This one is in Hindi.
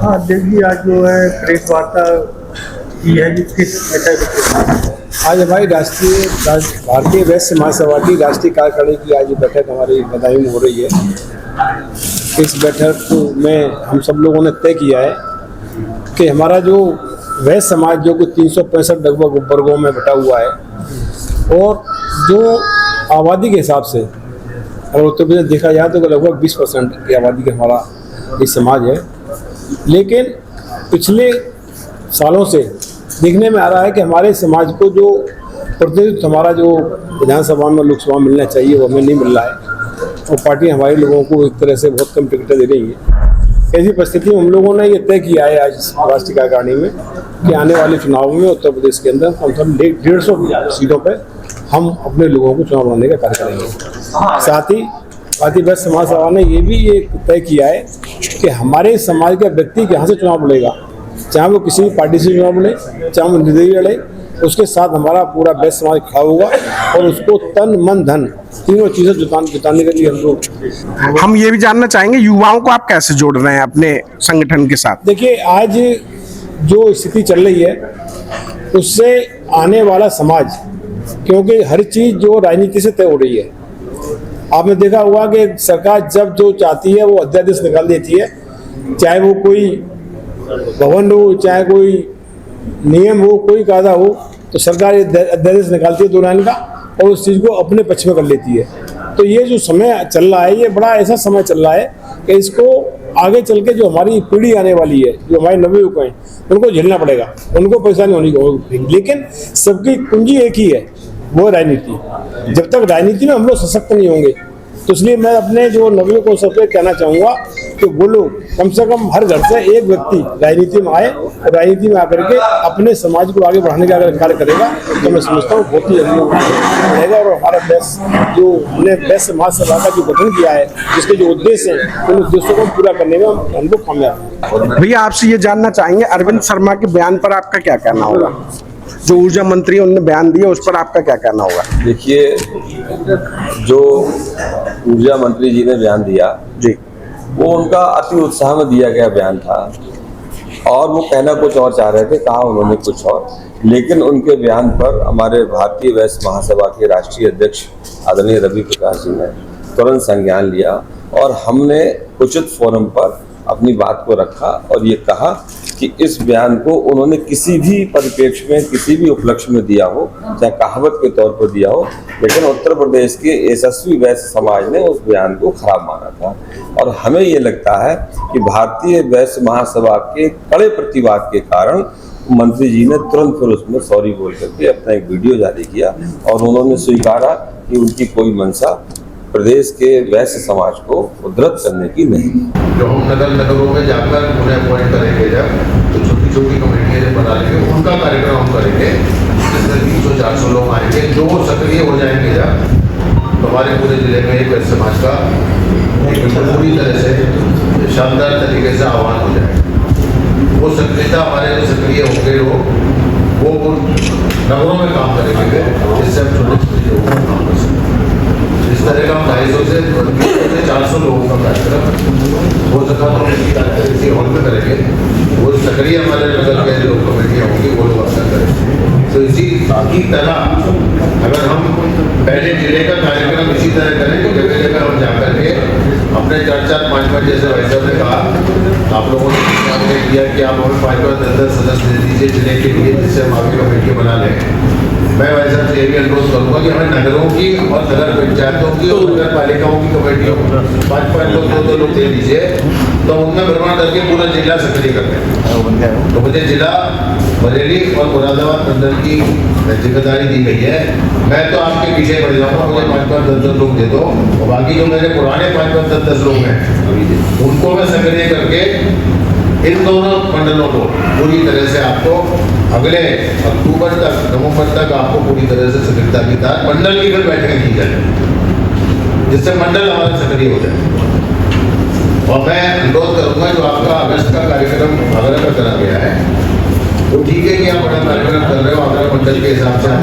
हाँ देखिए, आज जो है प्रेस वार्ता की है जी, किस विषय पर? आज हमारी भारतीय वैश्य महासभा की राष्ट्रीय कार्यकारिणी की आज बैठक हमारी बदायूं में हो रही है। इस बैठक में हम सब लोगों ने तय किया है कि हमारा जो वैश्य समाज जो कि 365 लगभग वर्गों में बटा हुआ है और जो आबादी के हिसाब से अगर उत्तर प्रदेश देखा जाए तो लगभग 20% की आबादी का हमारा ये समाज है। लेकिन पिछले सालों से देखने में आ रहा है कि हमारे समाज को जो प्रतिनिधित्व हमारा जो विधानसभा में लोकसभा में मिलना चाहिए वो हमें नहीं मिल रहा है और पार्टी हमारे लोगों को एक तरह से बहुत कम टिकटें दे रही है। ऐसी परिस्थिति में हम लोगों ने ये तय किया है आज राष्ट्रीय कार्यकारिणी में कि आने वाले चुनाव में उत्तर प्रदेश के अंदर कम से कम 150 सीटों पर हम अपने लोगों को चुनाव लड़ने का कार्य करेंगे। साथ ही भारतीय वैश्य महासभा ने ये भी ये तय किया है कि हमारे समाज का व्यक्ति यहाँ से चुनाव लड़ेगा, चाहे वो किसी पार्टी से चुनाव लड़े, चाहे वो निर्दलीय लड़े, उसके साथ हमारा पूरा वैश्य समाज खड़ा होगा और उसको तन मन धन तीनों चीज़ें जुटाने के लिए हम ये भी जानना चाहेंगे युवाओं को आप कैसे जोड़ रहे हैं अपने संगठन के साथ। देखिए, आज जो स्थिति चल रही है उससे आने वाला समाज, क्योंकि हर चीज़ जो राजनीति से तय हो रही है, आपने देखा होगा कि सरकार जब जो चाहती है वो अध्यादेश निकाल देती है, चाहे वो कोई भवन हो, चाहे कोई नियम हो, कोई कायदा हो, तो सरकार ये अध्यादेश निकालती है 2 लाइन का और उस चीज़ को अपने पक्ष में कर लेती है। तो ये जो समय चल रहा है ये बड़ा ऐसा समय चल रहा है कि इसको आगे चल के जो हमारी पीढ़ी आने वाली है, जो हमारे नवयुवक हैं, उनको झेलना पड़ेगा, उनको परेशानी होनी होगी। लेकिन सबकी कुंजी एक ही है, वो राजनीति। जब तक राजनीति में हम लोग सशक्त नहीं होंगे तो इसलिए मैं अपने जो नवयुवकों को सबसे कहना चाहूँगा कि वो लोग कम से कम हर घर से एक व्यक्ति राजनीति में आए और राजनीति में आकर के अपने समाज को आगे बढ़ाने का अगर कार्य करेगा तो मैं समझता हूँ बहुत ही रहेगा। और हमारा देश जो हमने वैश्य महासभा का जो गठन किया है, जिसके जो उद्देश्य हैं उन उद्देश्यों को पूरा करने में हम लोग कामयाब। भैया आपसे ये जानना चाहेंगे अरविंद शर्मा के बयान पर आपका क्या कहना होगा? जो ऊर्जा मंत्री उन्होंने बयान दिया उस पर आपका क्या कहना होगा? देखिए, जो ऊर्जा मंत्री जी ने बयान दिया जी, वो उनका अति उत्साह में दिया गया बयान था और वो कहना कुछ और चाह रहे थे, कहा उन्होंने कुछ और। लेकिन उनके बयान पर हमारे भारतीय वैश्य महासभा के राष्ट्रीय अध्यक्ष आदरणीय रवि प्रकाश जी ने तुरंत संज्ञान लिया और हमने उचित फोरम पर अपनी बात को रखा और ये कहा कि इस बयान को उन्होंने किसी भी परिप्रेक्ष्य में, किसी भी उपलक्ष्य में दिया हो, चाहे कहावत के तौर पर दिया हो, लेकिन उत्तर प्रदेश के यशस्वी वैश्य समाज ने उस बयान को खराब माना था। और हमें ये लगता है कि भारतीय वैश्य महासभा के कड़े प्रतिवाद के कारण मंत्री जी ने तुरंत फिर उसमें सॉरी बोल करके अपना एक वीडियो जारी किया और उन्होंने स्वीकारा कि उनकी कोई मंशा प्रदेश के वैश्य समाज को उद्धृत करने की नहीं। जो हम नगरों में जाकर उन्हें अपॉइंट करेंगे, जब तो छोटी छोटी कमेटियाँ जब बना लेंगे उनका कार्यक्रम हम करेंगे, जिसमें 300-400 लोग आएंगे। जो सक्रिय हो जाएंगे जब तो हमारे पूरे जिले में एक वैश्य समाज का पूरी तरह से शानदार तरीके से आह्वान हो जाए। वो सक्रियता हमारे जो सक्रिय होंगे लोग वो नगरों में काम करेंगे, जिससे हम छोटे छोटे लोगों को काम कर सकते हैं। इस तरह का 250 से 400 लोगों का कार्यक्रम हो सका तो इसी हॉल में करेंगे। वो सक्रिय हमारे नगर के जो कमेटियाँ होंगी वो लोग अक्सर करेंगे। तो इसी की तरह अगर हम पहले जिले का कार्यक्रम इसी तरह करें तो जगह जगह हम जाकर के अपने 4-4-5-5 जैसे भाई साहब ने कहा, आप लोगों ने किया कि आप हमें 5-5-10 सदस्य दे दीजिए जिले के लिए, जिससे हम आगे कमेटी बना लें। मैं वैसे से ये भी अनुरोध करूँगा कि हमें नगरों की और नगर पंचायतों की और नगर पालिकाओं की कमेटियों 5-5 लोग 2-2 लोग दे दीजिए, तो उनमें भ्रमण करके पूरा जिला सक्रिय करते हैं। तो मुझे जिला बरेली और मुरादाबाद मंडल की जिम्मेदारी दी गई है। मैं तो आपके पीछे पड़ जाऊँगा, मुझे 5-5-10 लोग दे दो और बाकी जो मेरे पुराने 5-5-10 लोग हैं उनको मैं सक्रिय करके इन दोनों मंडलों को पूरी तरह से आपको अगले अक्टूबर तक, नवंबर तक आपको पूरी तरह से सक्रियता की तहत मंडल की फिर बैठकें की जाए, जिससे मंडल हमारा सक्रिय हो जाए। और मैं अनुरोध करूँगा जो आपका अगस्त का कार्यक्रम आगरा का करा गया है, तो ठीक है कि आप बड़ा कार्यक्रम कर रहे हो, आगरा मंडल के हिसाब से आप